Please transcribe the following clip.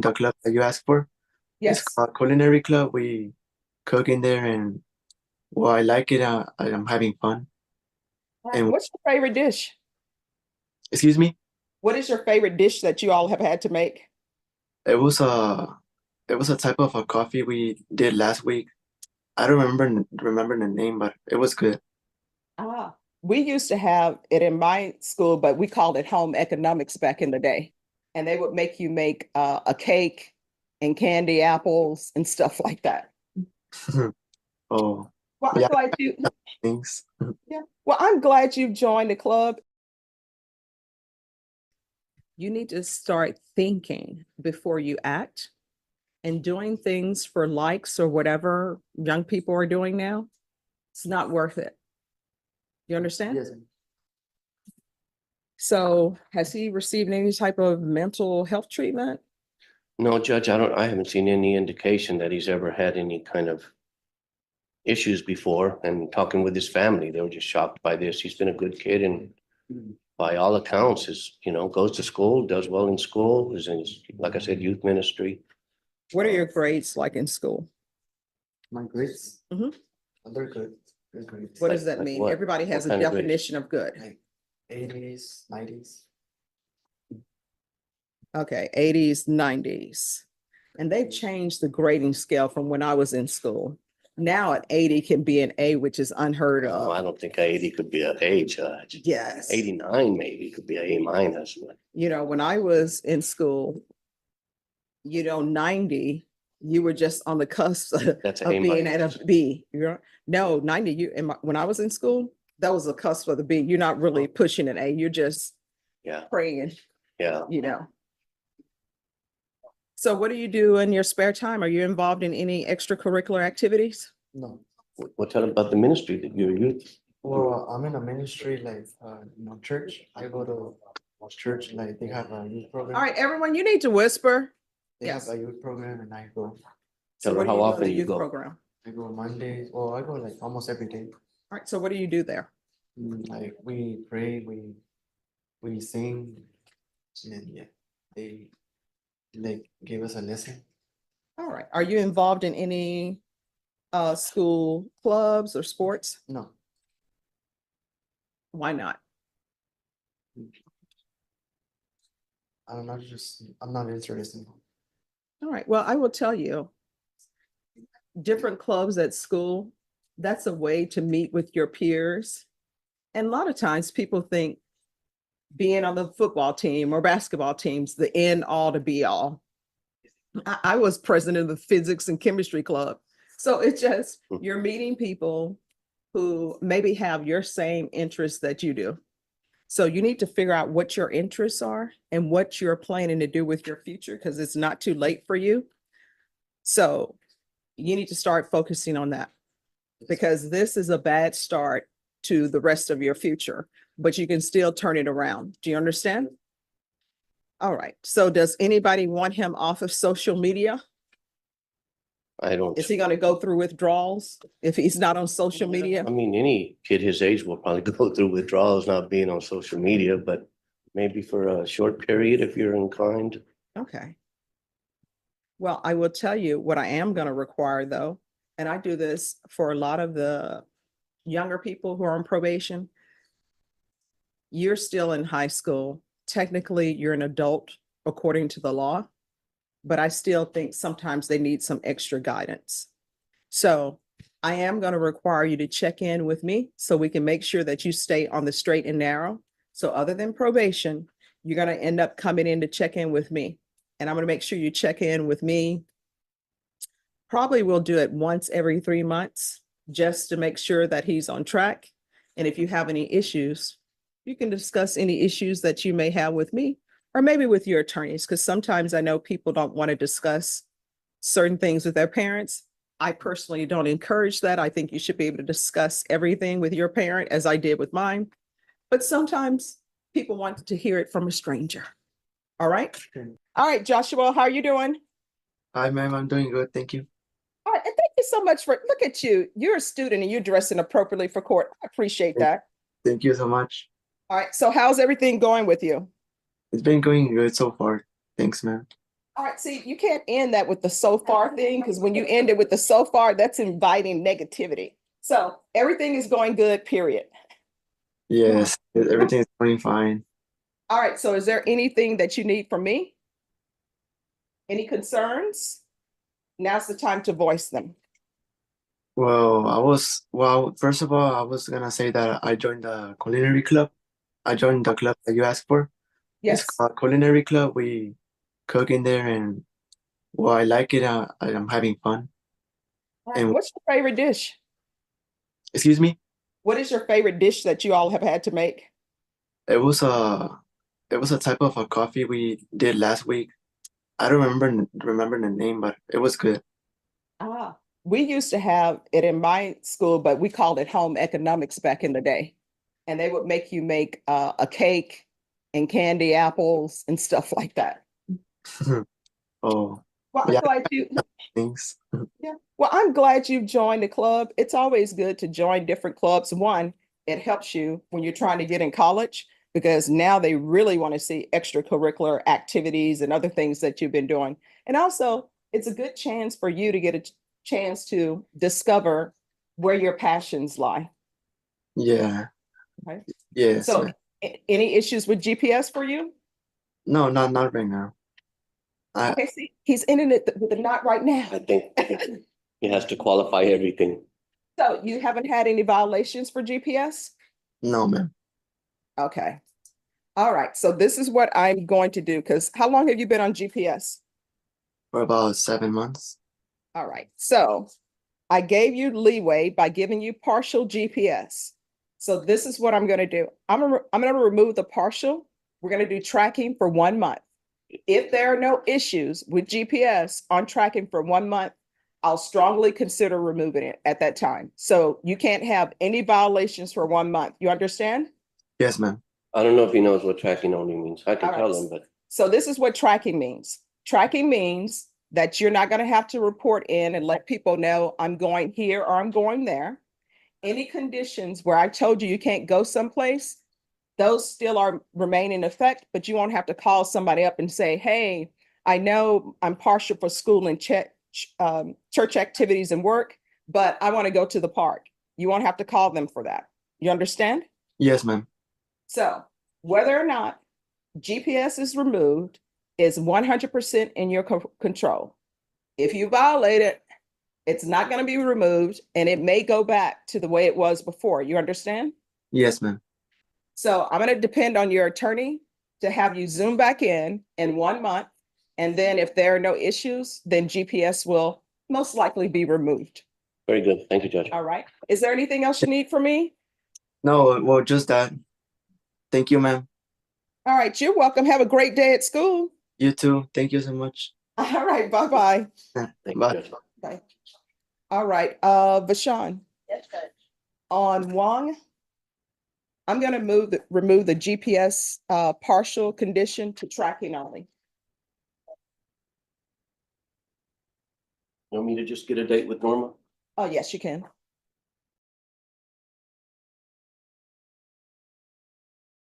the club that you asked for. It's Yes. called Culinary Club. We cook in there, and well, I like it. I'm having fun. All right. And What's your favorite dish? excuse me, What is your favorite dish that you all have had to make? it was a type of a coffee we did last week. I don't remember the name, but it was good. Ah, we used to have it in my school, but we called it home economics back in the day. And they would make you make a cake and candy apples and stuff like that. Oh, Well, I'm yeah, glad you, thanks. yeah. Well, I'm glad you've joined the club. You need to start thinking before you act and doing things for likes or whatever young people are doing now. It's not worth it. You understand? Yes. So has he received any type of mental health treatment? No, Judge, I haven't seen any indication that he's ever had any kind of issues before. And talking with his family, they were just shocked by this. He's been a good kid and by all accounts goes to school, does well in school, is in, like I said, youth ministry. What are your grades like in school? My grades, Mhm. they're good. They're good. What does Like- that like mean? what? Everybody has What a kind of grades? definition of good. Like 80s, 90s. Okay, 80s, 90s. And they've changed the grading scale from when I was in school. Now an 80 can be an A, which is unheard Oh, I of. don't think 80 could be an A, Judge. Yes. 89 maybe could be an A minus. But When I was in school, 90, you were just on the cusp That's of an A being minus. at a B. No, 90, when I was in school, that was a cusp of the B. You're not really pushing an A. You're just Yeah, praying, yeah. you know. So what do you do in your spare time? Are you involved in any extracurricular activities? No. What tell about the ministry that you're youth? Well, I'm in a ministry like church. I go to church like they have a youth program. All right, everyone, you need to whisper. They Yes. have a youth program, and I go. So Tell her what do how you do in often the you youth go. program? I go Mondays. Well, I go like almost every day. All right, so what do you do there? Like we pray, we sing, and yeah, they like give us a lesson. All right, are you involved in any school clubs or sports? No. Why not? I don't know, just I'm not interested. All right, well, I will tell you, different clubs at school, that's a way to meet with your peers. And a lot of times people think being on the football team or basketball teams, the end all to be all. I was president of the physics and chemistry club. So it's just, you're meeting people who maybe have your same interests that you do. So you need to figure out what your interests are and what you're planning to do with your future, because it's not too late for you. So you need to start focusing on that, because this is a bad start to the rest of your future, but you can still turn it around. Do you understand? All right. So does anybody want him off of social media? I don't, Is he going to go through withdrawals if he's not on social media? I mean, any kid his age will probably go through withdrawals not being on social media, but maybe for a short period if you're inclined. Okay. Well, I will tell you what I am going to require though, and I do this for a lot of the younger people who are on probation. You're still in high school. Technically, you're an adult according to the law, but I still think sometimes they need some extra guidance. So I am going to require you to check in with me so we can make sure that you stay on the straight and narrow. So other than probation, you're going to end up coming in to check in with me. And I'm going to make sure you check in with me. Probably we'll do it once every 3 months just to make sure that he's on track. And if you have any issues, you can discuss any issues that you may have with me or maybe with your attorneys, because sometimes I know people don't want to discuss certain things with their parents. I personally don't encourage that. I think you should be able to discuss everything with your parent as I did with mine. But sometimes people want to hear it from a stranger. All right. All right, Joshua, how are you doing? Hi, ma'am. I'm doing good. Thank you. All right, and thank you so much look at you. You're a student and you're dressing appropriately for court. I appreciate that. Thank you so much. All right, so how's everything going with you? It's been going good so far. Thanks, ma'am. All right, see, you can't end that with the so far thing, because when you end it with the so far, that's inviting negativity. So everything is going good, period. Yes, everything's going fine. All right, so is there anything that you need from me? Any concerns? Now's the time to voice them. Well, first of all, I was gonna say that I joined the culinary club. I joined the club that you asked for. It's Yes. called culinary club. We cook in there, and well, I like it. I'm having fun. All right, And what's your favorite dish? excuse me, What is your favorite dish that you all have had to make? it was a type of a coffee we did last week. I don't remember the name, but it was good. Ah, we used to have it in my school, but we called it home economics back in the day. And they would make you make a cake and candy apples and stuff like that. Oh, Well, I'm yeah, glad you, thanks. yeah. Well, I'm glad you've joined the club. It's always good to join different clubs. One, it helps you when you're trying to get in college because now they really want to see extracurricular activities and other things that you've been doing. And also, it's a good chance for you to get a chance to discover where your passions lie. Yeah, Okay. yes, So, man. any issues with GPS for you? No, not right now. I Okay, see, he's in it with the not right now. I think he has to qualify everything. So you haven't had any violations for GPS? no, man. Okay. All right. So this is what I'm going to do because how long have you been on GPS? For about 7 months. All right. So I gave you leeway by giving you partial GPS. So this is what I'm going to do. I'm going to remove the partial. We're going to do tracking for 1 month. If there are no issues with GPS on tracking for 1 month, I'll strongly consider removing it at that time. So you can't have any violations for 1 month. You understand? Yes, ma'am. I don't know if he knows what tracking only means. I can All right. tell him, but So this is what tracking means. Tracking means that you're not going to have to report in and let people know I'm going here or I'm going there. Any conditions where I told you you can't go someplace, those still are remain in effect, but you won't have to call somebody up and say, hey, I know I'm partial for school and church activities and work, but I want to go to the park. You won't have to call them for that. You understand? Yes, ma'am. So whether or not GPS is removed is 100% in your control. If you violate it, it's not going to be removed and it may go back to the way it was before. You understand? Yes, ma'am. So I'm going to depend on your attorney to have you zoom back in 1 month. And then if there are no issues, then GPS will most likely be removed. very good. Thank you, Judge. All right. Is there anything else you need from me? No, well, just that. Thank you, ma'am. All right. You're welcome. Have a great day at school. You too. Thank you so much. All right. Bye-bye. Thank you, Bye. Judge. Bye. All right. Vashon. Yes, Judge. On Wong, I'm going to remove the GPS partial condition to tracking only. You want me to just get a date with Norma? Oh, yes, you can.